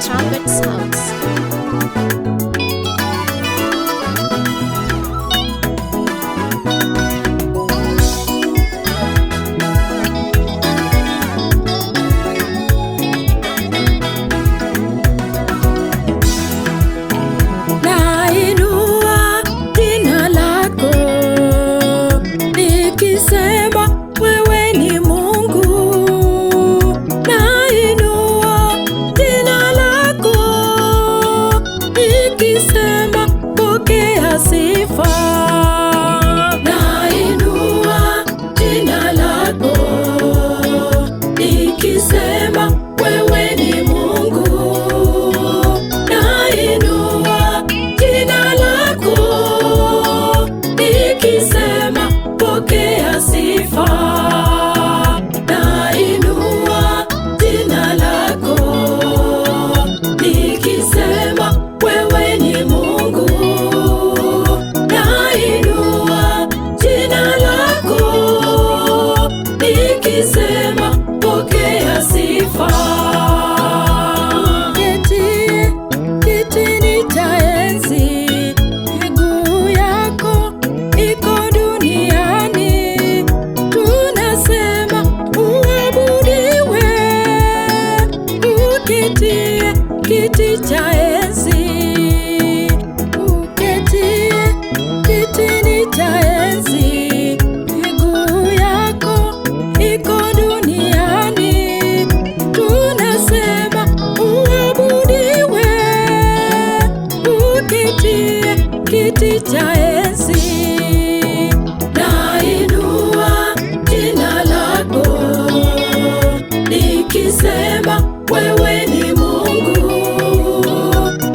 trumpet sounds. Nainua jina lako nikisema wewe ni Mungu. Nainua jina lako nikisema pokea sifa. Nainua jina lako nikisema wewe ni Mungu. Nainua jina lako nikisema pokea sifa. Nainua jina lako nikisema wewe ni Mungu. Nainua jina lako nikisema pokea sifa. Ketie kitini cha enzi, miguu yako iko duniani. Tunasema uabudiwe. Uketie kiti cha enzi, uketie kitini cha enzi, miguu yako iko duniani. Tunasema uabudiwe. Uketie kiti cha enzi. Nainua jina lako nikisema wewe ni Mungu.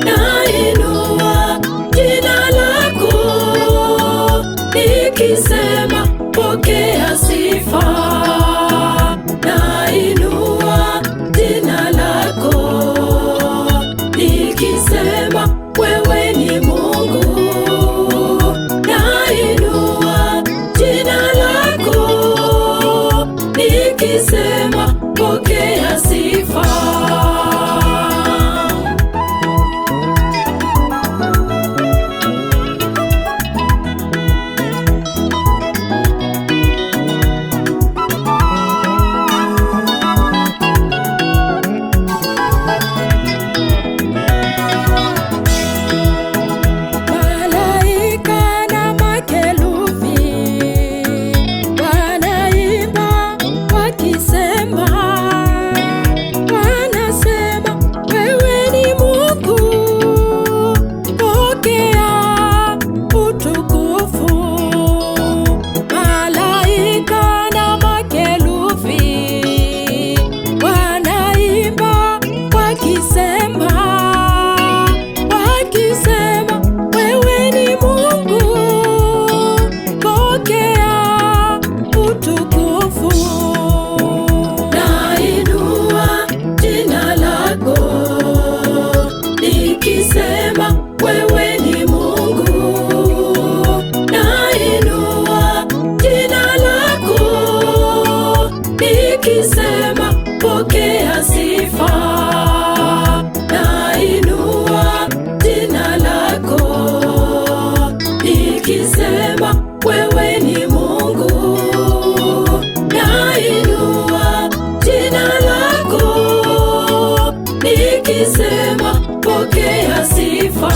Nainua jina lako nikisema pokea sifa. Nainua jina lako nikisema wewe ni Mungu. Nainua jina lako nikisema pokea sifa. Malaika na makerubi wanaimba wakisema, wanasema wewe ni Mungu. Pokea utukufu. Malaika na makerubi wanaimba wakisema, wakisema wewe ni Mungu. Pokea utukufu. Nainua jina lako nikisema wewe ni Mungu. Nainua jina lako nikisema pokea sifa. Nainua jina lako nikisema wewe ni Mungu. Nainua jina lako nikisema pokea sifa.